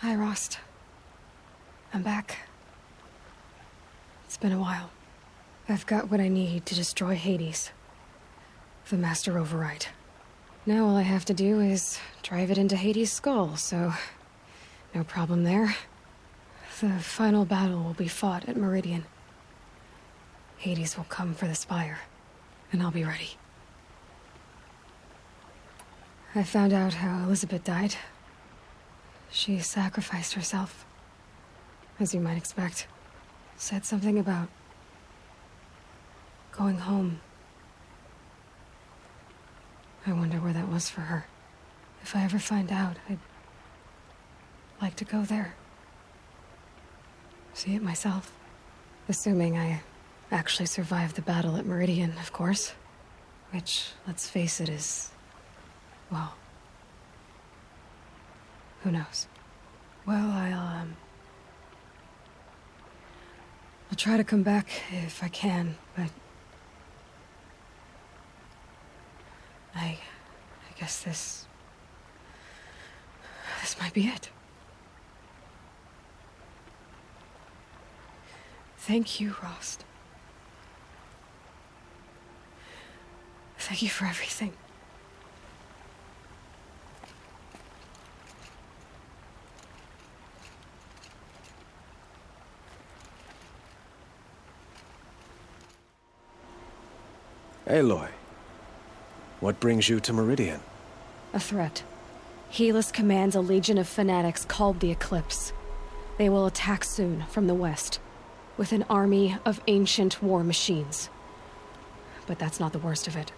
Hi, Rost. I'm back. It's been a while. I've got what I need to destroy Hades. The Master Override. Now all I have to do is drive it into Hades' skull, so... no problem there. The final battle will be fought at Meridian. Hades will come for the Spire, and I'll be ready. I found out how Elizabeth died. She sacrificed herself. As you might expect. Said something about... going home. I wonder where that was for her. If I ever find out, I'd... like to go there. See it myself. Assuming I actually survived the battle at Meridian, of course. Which, let's face it, is... well... who knows? Well, I'll try to come back if I can, but... I guess this might be it. Thank you, Rost. Thank you for everything. Aloy, what brings you to Meridian? A threat. Helis commands a legion of fanatics called the Eclipse. They will attack soon from the west, with an army of ancient war machines. But that's not the worst of it.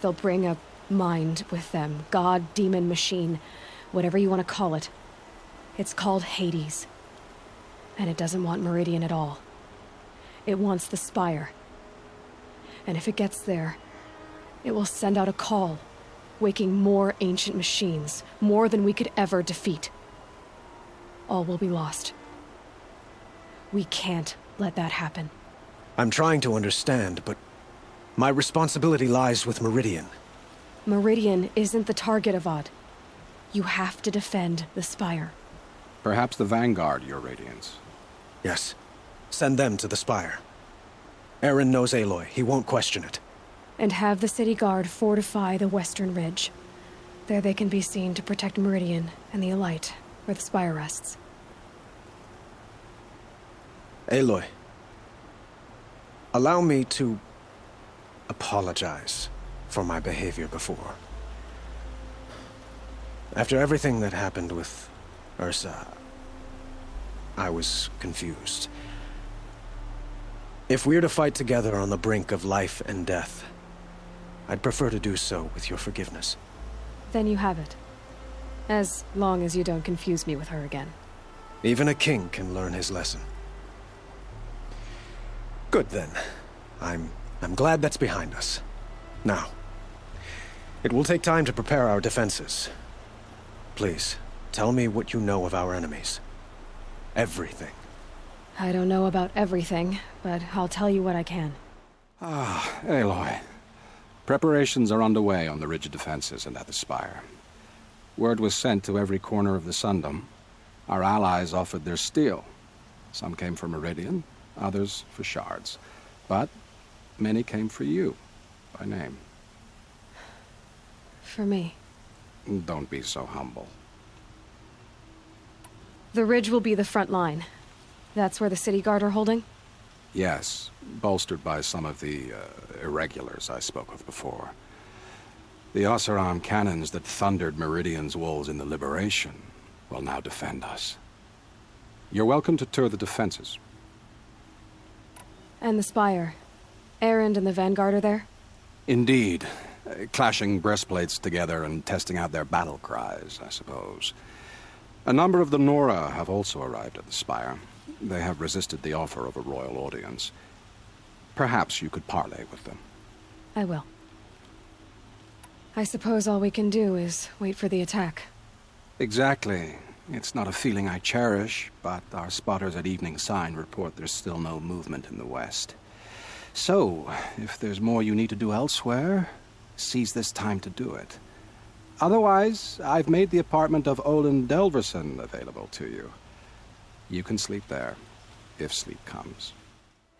They'll bring a mind with them, god, demon, machine, whatever you want to call it. It's called Hades. And it doesn't want Meridian at all. It wants the Spire. And if it gets there, it will send out a call, waking more ancient machines, more than we could ever defeat. All will be lost. We can't let that happen. I'm trying to understand, but my responsibility lies with Meridian. Meridian isn't the target, Avad. You have to defend the Spire. Perhaps the Vanguard, Your Radiance. Yes. Send them to the Spire. Eren knows Aloy. He won't question it. And have the City Guard fortify the Western Ridge. There they can be seen to protect Meridian and the Elite, where the Spire rests. Aloy, allow me to apologize for my behavior before. After everything that happened with Ursa, I was confused. If we're to fight together on the brink of life and death, I'd prefer to do so with your forgiveness. Then you have it. As long as you don't confuse me with her again. Even a king can learn his lesson. Good then. I'm glad that's behind us. Now, it will take time to prepare our defenses. Please, tell me what you know of our enemies. Everything. I don't know about everything, but I'll tell you what I can. Aloy. Preparations are underway on the ridge defenses and at the Spire. Word was sent to every corner of the Sundom. Our allies offered their steel. Some came for Meridian, others for shards. But many came for you, by name. For me. Don't be so humble. The ridge will be the front line. That's where the City Guard are holding? Yes, bolstered by some of the irregulars I spoke of before. The Oseram cannons that thundered Meridian's walls in the Liberation will now defend us. You're welcome to tour the defenses. And the Spire. Erend and the Vanguard are there? Indeed. Clashing breastplates together and testing out their battle cries, I suppose. A number of the Nora have also arrived at the Spire. They have resisted the offer of a royal audience. Perhaps you could parley with them. I will. I suppose all we can do is wait for the attack. Exactly. It's not a feeling I cherish, but our spotters at Evening Sign report there's still no movement in the west. So, if there's more you need to do elsewhere, seize this time to do it. Otherwise, I've made the apartment of Olin Delverson available to you. You can sleep there, if sleep comes.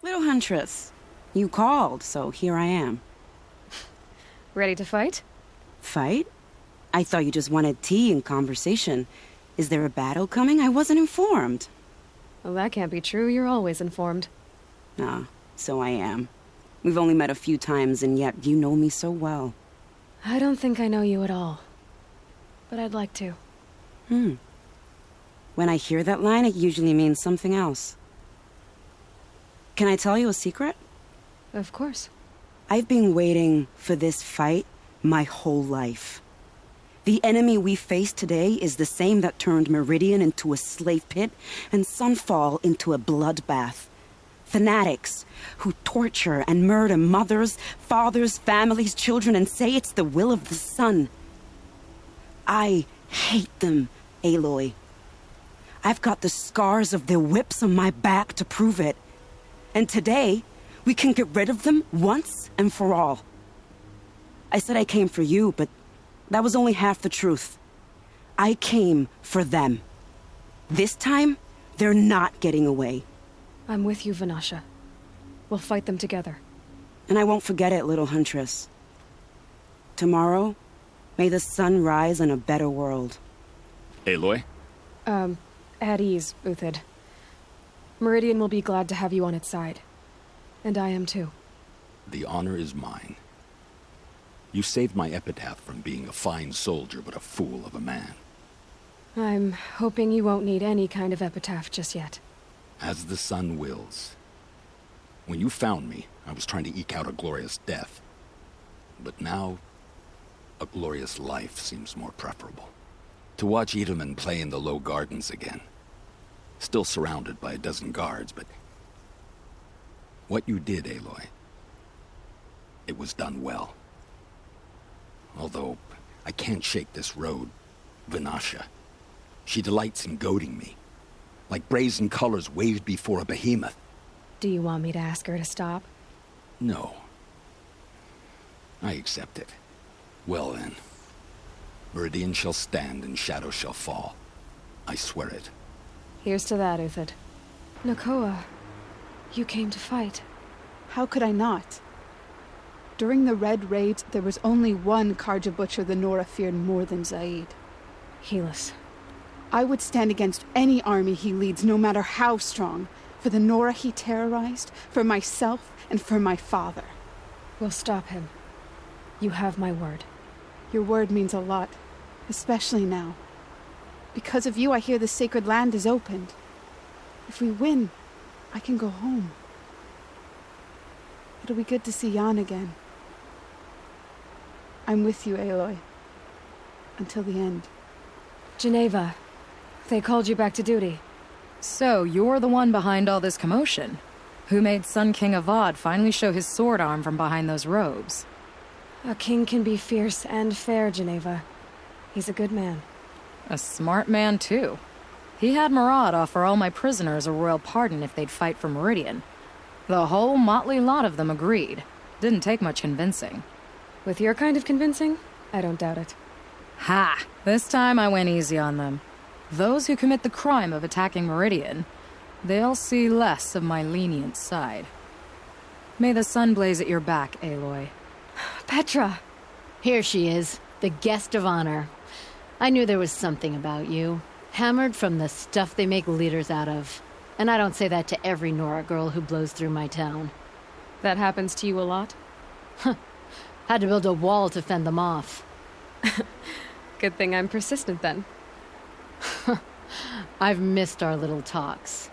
Little Huntress, you called, so here I am. Ready to fight? Fight? I thought you just wanted tea and conversation. Is there a battle coming? I wasn't informed. Well, that can't be true. You're always informed. Ah, so I am. We've only met a few times, and yet you know me so well. I don't think I know you at all. But I'd like to. When I hear that line, it usually means something else. Can I tell you a secret? Of course. I've been waiting for this fight my whole life. The enemy we face today is the same that turned Meridian into a slave pit and Sunfall into a bloodbath. Fanatics who torture and murder mothers, fathers, families, children, and say it's the will of the sun. I hate them, Aloy. I've got the scars of their whips on my back to prove it. And today, we can get rid of them once and for all. I said I came for you, but that was only half the truth. I came for them. This time, they're not getting away. I'm with you, Vanasha. We'll fight them together. And I won't forget it, little Huntress. Tomorrow, may the sun rise in a better world. Aloy? At ease, Uthid. Meridian will be glad to have you on its side. And I am too. The honor is mine. You saved my epitaph from being a fine soldier, but a fool of a man. I'm hoping you won't need any kind of epitaph just yet. As the sun wills. When you found me, I was trying to eke out a glorious death. But now, a glorious life seems more preferable. To watch Edelman play in the low gardens again. Still surrounded by a dozen guards, but... what you did, Aloy, it was done well. Although, I can't shake this road, Vanasha. She delights in goading me. Like brazen colors waved before a behemoth. Do you want me to ask her to stop? No. I accept it. Well then. Meridian shall stand and shadow shall fall. I swear it. Here's to that, Uthid. Nakoa, you came to fight. How could I not? During the Red Raids, there was only one Carja Butcher the Nora feared more than Zaid. Helis. I would stand against any army he leads, no matter how strong. For the Nora he terrorized, for myself, and for my father. We'll stop him. You have my word. Your word means a lot, especially now. Because of you, I hear the sacred land is opened. If we win, I can go home. It'll be good to see Jan again. I'm with you, Aloy. Until the end. Geneva, they called you back to duty. So, you're the one behind all this commotion? Who made Sun King Avad finally show his sword arm from behind those robes? A king can be fierce and fair, Geneva. He's a good man. A smart man, too. He had Murad offer all my prisoners a royal pardon if they'd fight for Meridian. The whole motley lot of them agreed. Didn't take much convincing. With your kind of convincing, I don't doubt it. Ha! This time I went easy on them. Those who commit the crime of attacking Meridian, they'll see less of my lenient side. May the sun blaze at your back, Aloy. Petra! Here she is, the guest of honor. I knew there was something about you. Hammered from the stuff they make leaders out of. And I don't say that to every Nora girl who blows through my town. That happens to you a lot? Had to build a wall to fend them off. Good thing I'm persistent, then. I've missed our little talks.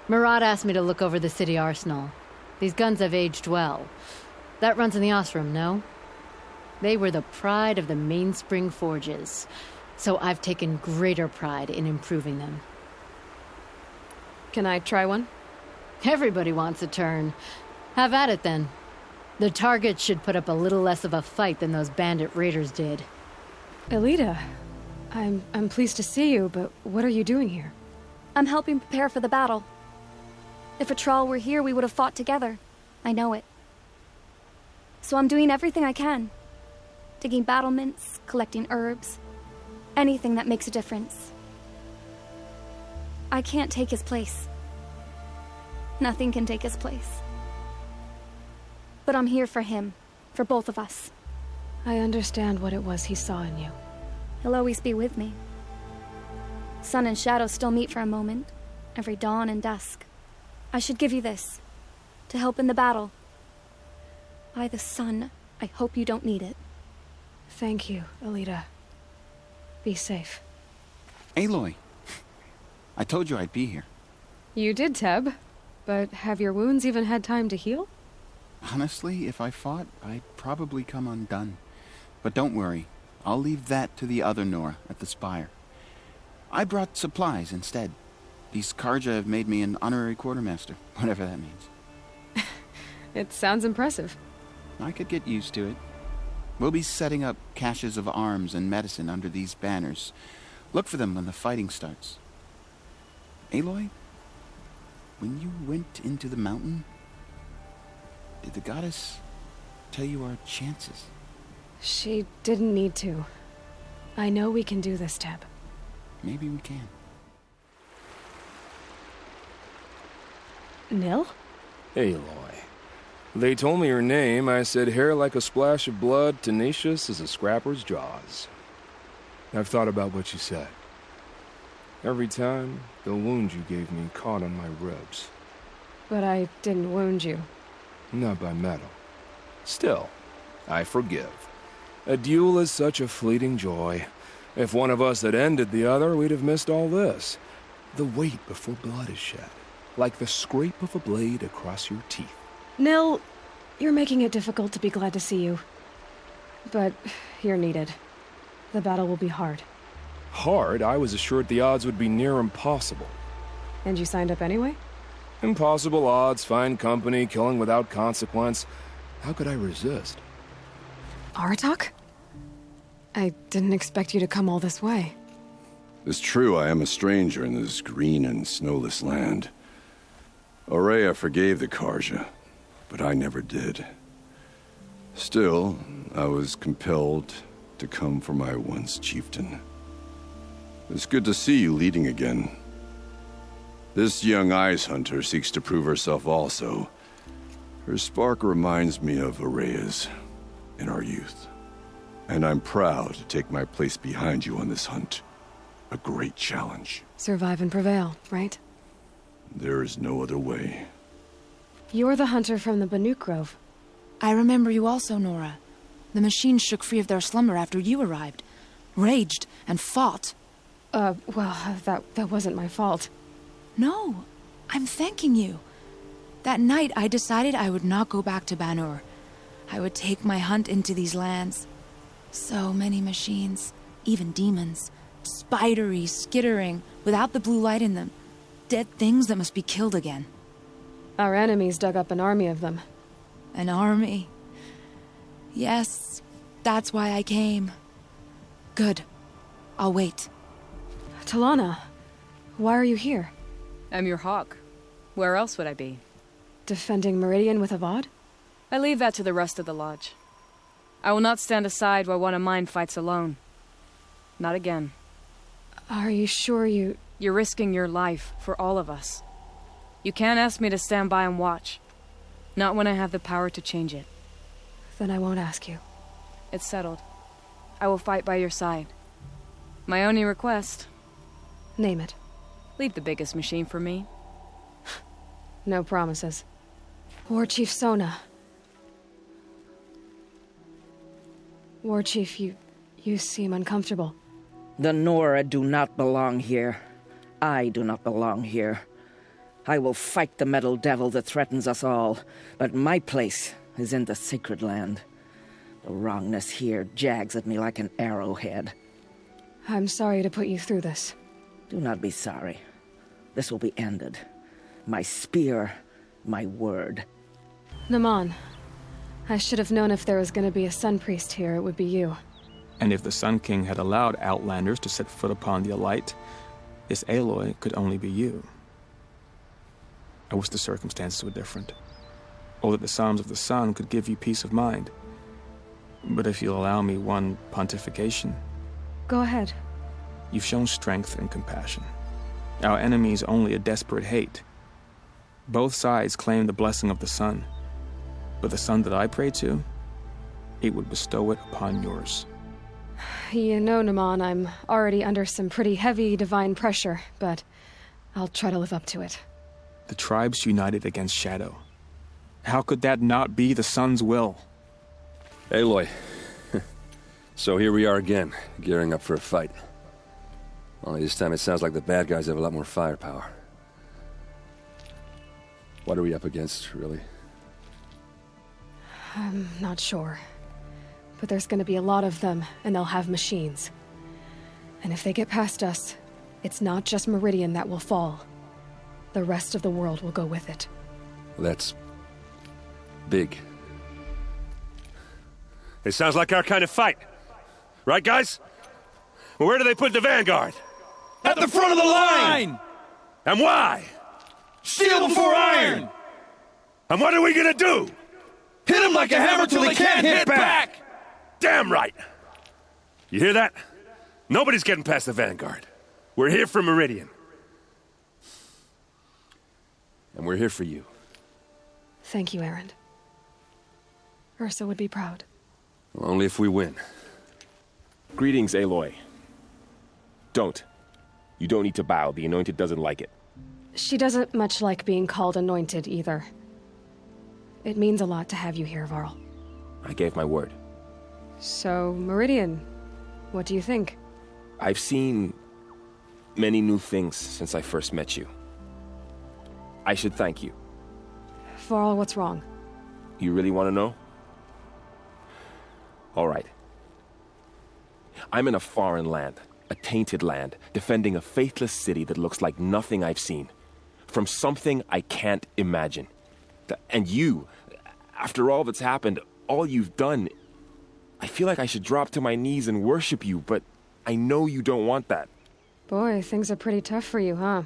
Murad asked me to look over the city arsenal. These guns have aged well. That runs in the Osram, no? They were the pride of the Mainspring Forges, so I've taken greater pride in improving them. Can I try one? Everybody wants a turn. Have at it, then. The target should put up a little less of a fight than those bandit raiders did. Elida, I'm pleased to see you, but what are you doing here? I'm helping prepare for the battle. If Atral were here, we would have fought together. I know it. So I'm doing everything I can. digging battlements, collecting herbs. Anything that makes a difference. I can't take his place. Nothing can take his place. But I'm here for him, for both of us. I understand what it was he saw in you. He'll always be with me. Sun and shadow still meet for a moment, every dawn and dusk. I should give you this, to help in the battle. By the sun, I hope you don't need it. Thank you, Alita. Be safe. Aloy, I told you I'd be here. You did, Teb. But have your wounds even had time to heal? Honestly, if I fought, I'd probably come undone. But don't worry, I'll leave that to the other Nora at the Spire. I brought supplies instead. These Carja have made me an honorary quartermaster, whatever that means. It sounds impressive. I could get used to it. We'll be setting up caches of arms and medicine under these banners. Look for them when the fighting starts. Aloy, when you went into the mountain, did the goddess tell you our chances? She didn't need to. I know we can do this, Teb. Maybe we can. Nil? Aloy. They told me your name. I said hair like a splash of blood, tenacious as a scrapper's jaws. I've thought about what you said. Every time, the wound you gave me caught on my ribs. But I didn't wound you. Not by metal. Still, I forgive. A duel is such a fleeting joy. If one of us had ended the other, we'd have missed all this. The wait before blood is shed. Like the scrape of a blade across your teeth. Nil, you're making it difficult to be glad to see you. But you're needed. The battle will be hard. Hard? I was assured the odds would be near impossible. And you signed up anyway? Impossible odds, fine company, killing without consequence. How could I resist? Aratak? I didn't expect you to come all this way. It's true I am a stranger in this green and snowless land. Aurea forgave the Carja, but I never did. Still, I was compelled to come for my once chieftain. It's good to see you leading again. This young ice hunter seeks to prove herself also. Her spark reminds me of Aurea's in our youth. And I'm proud to take my place behind you on this hunt. A great challenge. Survive and prevail, right? There is no other way. You're the hunter from the Banuk Grove. I remember you also, Nora. The machines shook free of their slumber after you arrived. Raged and fought. Well, that wasn't my fault. No, I'm thanking you. That night I decided I would not go back to Banur. I would take my hunt into these lands. So many machines, even demons. Spidery, skittering, without the blue light in them. Dead things that must be killed again. Our enemies dug up an army of them. An army? Yes, that's why I came. Good. I'll wait. Talana, why are you here? I'm your hawk. Where else would I be? Defending Meridian with Avad? I leave that to the rest of the Lodge. I will not stand aside while one of mine fights alone. Not again. Are you sure you... You're risking your life for all of us. You can't ask me to stand by and watch. Not when I have the power to change it. Then I won't ask you. It's settled. I will fight by your side. My only request... Name it. Leave the biggest machine for me. No promises. War Chief Sona. War Chief, you seem uncomfortable. The Nora do not belong here. I do not belong here. I will fight the metal devil that threatens us all, but my place is in the sacred land. The wrongness here jags at me like an arrowhead. I'm sorry to put you through this. Do not be sorry. This will be ended. My spear, my word. Naman, I should have known if there was going to be a Sun Priest here, it would be you. And if the Sun King had allowed Outlanders to set foot upon the Alight, this Aloy could only be you. I wish the circumstances were different, or that the Psalms of the Sun could give you peace of mind. But if you'll allow me one pontification. Go ahead. You've shown strength and compassion. Our enemy's only a desperate hate. Both sides claim the blessing of the sun. But the sun that I pray to, it would bestow it upon yours. You know, Naman, I'm already under some pretty heavy divine pressure, but I'll try to live up to it. The tribes united against Shadow. How could that not be the sun's will? Aloy. So here we are again, gearing up for a fight. Only this time it sounds like the bad guys have a lot more firepower. What are we up against, really? I'm not sure. But there's gonna be a lot of them, and they'll have machines. And if they get past us, it's not just Meridian that will fall. The rest of the world will go with it. Well, that's... big. It sounds like our kind of fight. Right, guys? Well, where do they put the Vanguard? At the front of the line! And why? Steel before iron! And what are we gonna do? Hit them like a hammer till they can't hit back! Damn right! You hear that? Nobody's getting past the Vanguard. We're here for Meridian. And we're here for you. Thank you, Erend. Ursa would be proud. Well, only if we win. Greetings, Aloy. Don't. You don't need to bow. The Anointed doesn't like it. She doesn't much like being called Anointed, either. It means a lot to have you here, Varl. I gave my word. So, Meridian, what do you think? I've seen many new things since I first met you. I should thank you. Varl, what's wrong? You really want to know? All right. I'm in a foreign land, a tainted land, defending a faithless city that looks like nothing I've seen. From something I can't imagine. And you, after all that's happened, all you've done, I feel like I should drop to my knees and worship you, but I know you don't want that. Boy, things are pretty tough for you, huh?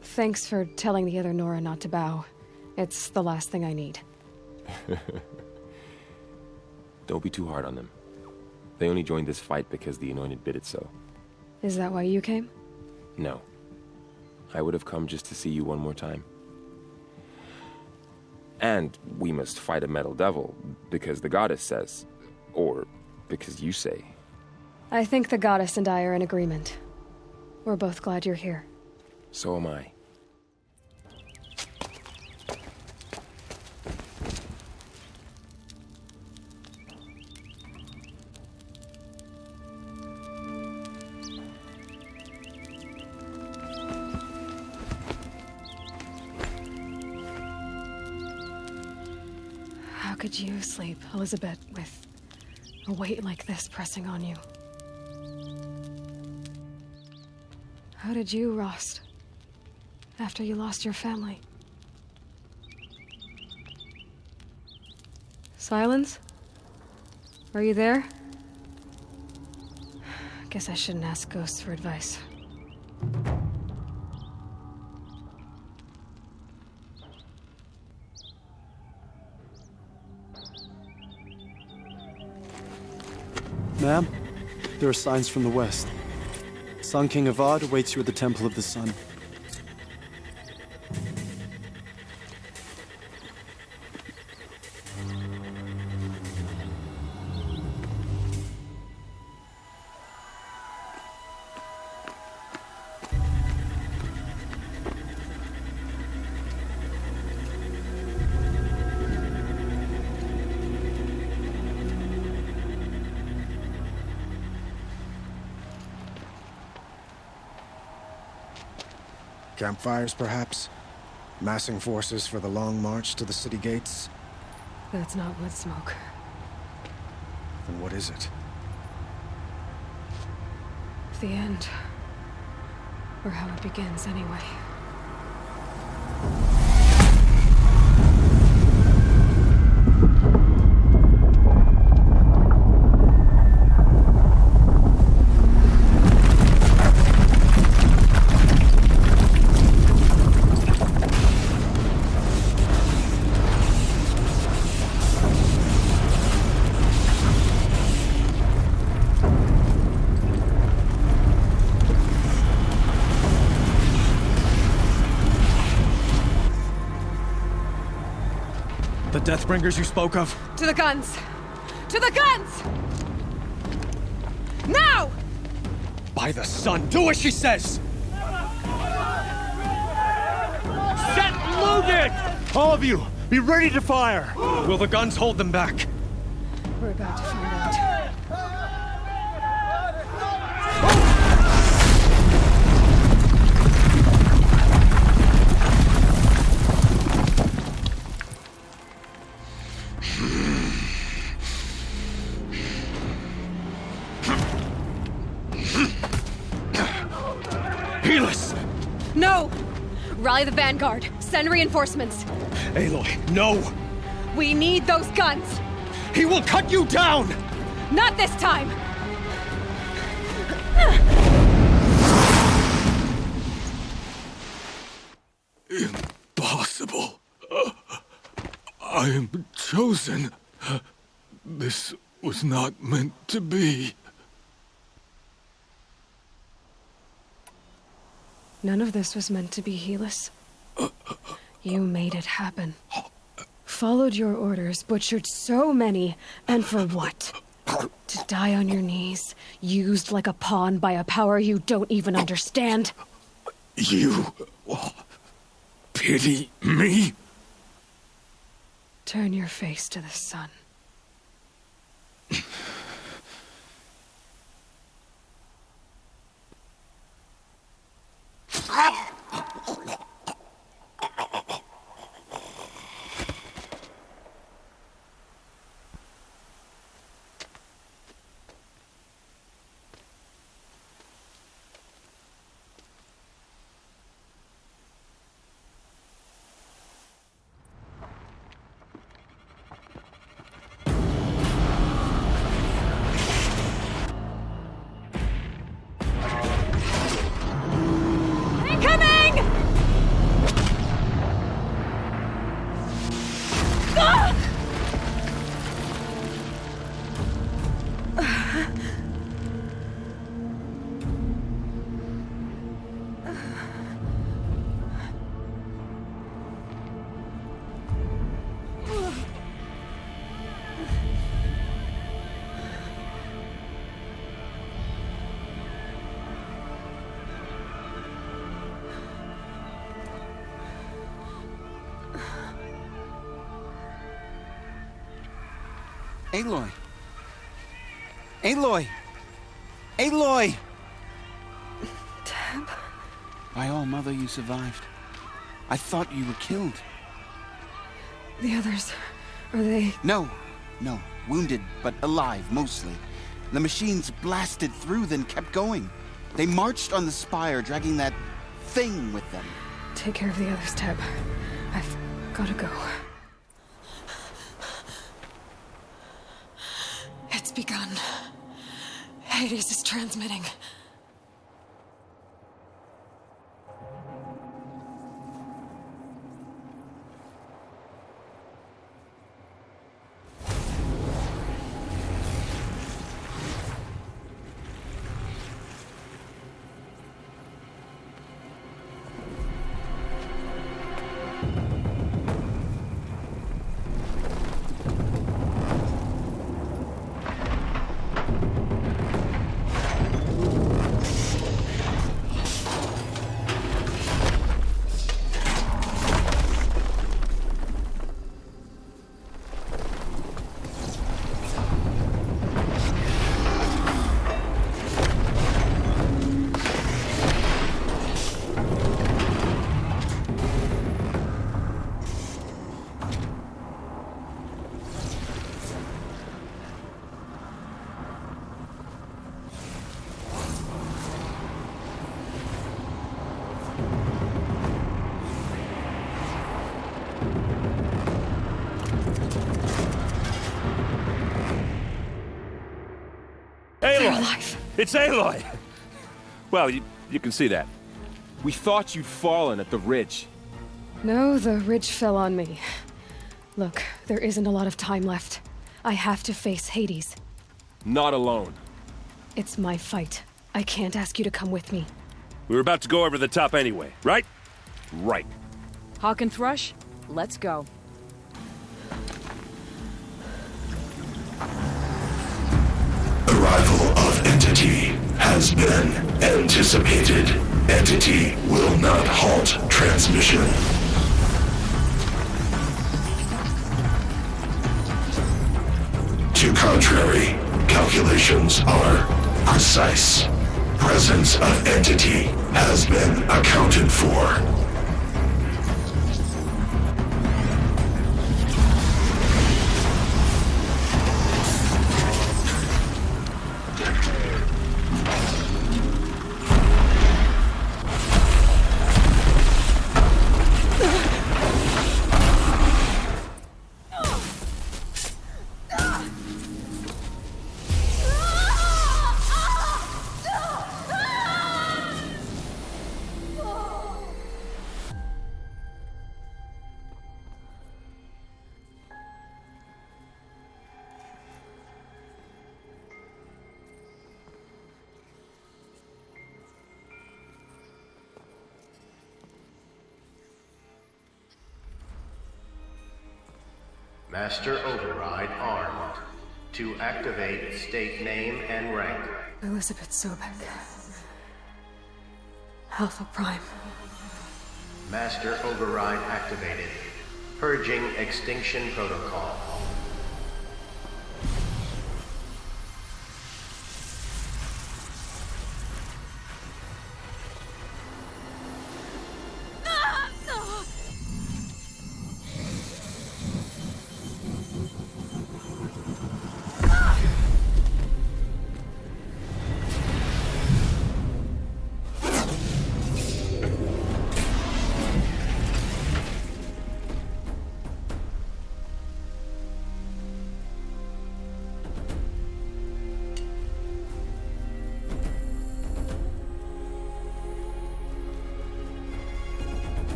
Thanks for telling the other Nora not to bow. It's the last thing I need. Don't be too hard on them. They only joined this fight because the Anointed bid it so. Is that why you came? No. I would have come just to see you one more time. And we must fight a metal devil, because the goddess says. Or because you say. I think the goddess and I are in agreement. We're both glad you're here. So am I. How could you sleep, Elizabeth, with a weight like this pressing on you? How did you, Rost, after you lost your family? Silence? Are you there? Guess I shouldn't ask ghosts for advice. Ma'am, there are signs from the west. Sun King Avad awaits you at the Temple of the Sun. Campfires, perhaps? Massing forces for the long march to the city gates? That's not wood smoke. Then what is it? The end. Or how it begins, anyway. Deathbringers you spoke of? To the guns! To the guns! Now! By the sun, do as she says! Set loaded! All of you, be ready to fire! Will the guns hold them back? We're about to find out. Helis! No! Rally the vanguard. Send reinforcements. Aloy, no! We need those guns! He will cut you down! Not this time! Impossible. I am chosen. This was not meant to be. None of this was meant to be, Helis. You made it happen. Followed your orders, butchered so many, and for what? To die on your knees, used like a pawn by a power you don't even understand? You pity me? Turn your face to the sun. Aloy! Aloy! Aloy! Teb? By all, Mother, you survived. I thought you were killed. The others, are they... No. Wounded, but alive, mostly. The machines blasted through, then kept going. They marched on the spire, dragging that thing with them. Take care of the others, Teb. I've gotta go. It's begun. Hades is transmitting. Aloy! It's Aloy! Well, you can see that. We thought you'd fallen at the ridge. No, the ridge fell on me. Look, there isn't a lot of time left. I have to face Hades. Not alone. It's my fight. I can't ask you to come with me. We were about to go over the top anyway, right? Right. Hawk and Thrush, let's go. Entity has been anticipated. Entity will not halt transmission. To contrary, calculations are precise. Presence of Entity has been accounted for. Master Override armed. To activate, state name and rank. Elizabeth Sobek. Alpha Prime. Master Override activated. Purging Extinction Protocol.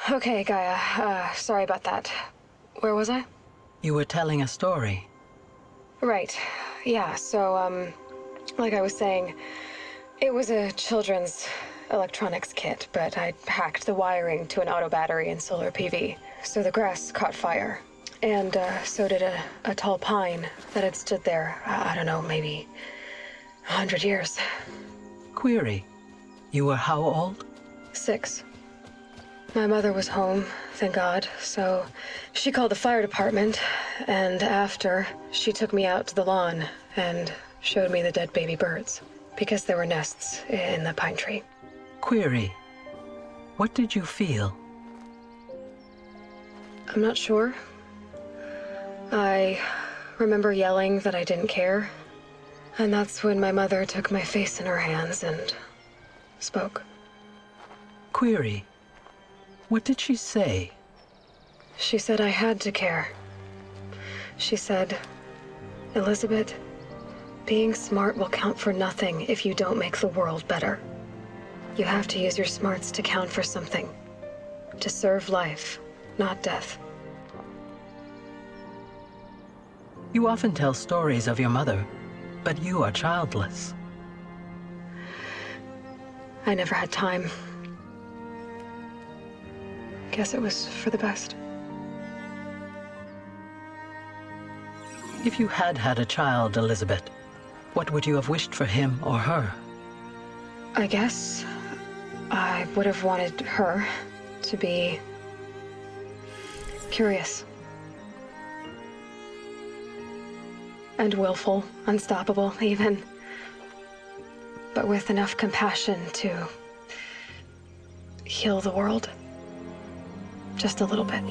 Okay, Gaia. Sorry about that. Where was I? You were telling a story. Right. Yeah, so, like I was saying, it was a children's electronics kit, but I hacked the wiring to an auto battery and solar PV. So the grass caught fire. And, so did a tall pine that had stood there, I don't know, maybe 100 years. Query. You were how old? 6. My mother was home, thank God, so she called the fire department, and after, she took me out to the lawn and showed me the dead baby birds, because there were nests in the pine tree. Query. What did you feel? I'm not sure. I remember yelling that I didn't care, and that's when my mother took my face in her hands and spoke. Query. What did she say? She said I had to care. She said, Elizabeth, being smart will count for nothing if you don't make the world better. You have to use your smarts to count for something. To serve life, not death. You often tell stories of your mother. But you are childless. I never had time. Guess it was for the best. If you had had a child, Elizabeth, what would you have wished for him or her? I guess I would have wanted her to be curious. And willful, unstoppable, even. But with enough compassion to heal the world. Just a little bit.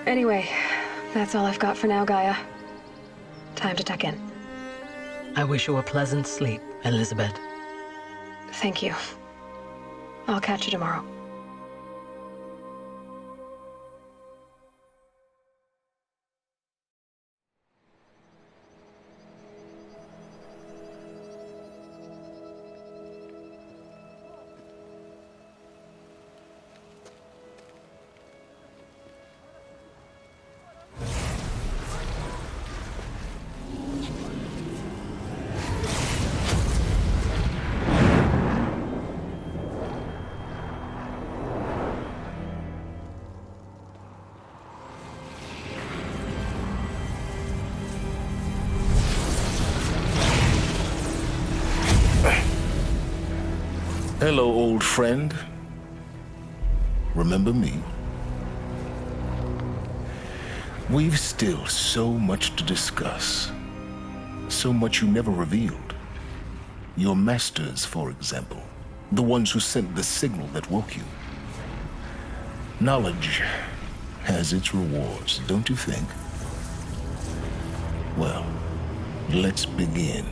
Anyway, that's all I've got for now, Gaia. Time to tuck in. I wish you a pleasant sleep, Elizabeth. Thank you. I'll catch you tomorrow. Hello, old friend. Remember me? We've still so much to discuss. So much you never revealed. Your masters, for example. The ones who sent the signal that woke you. Knowledge has its rewards, don't you think? Well, let's begin.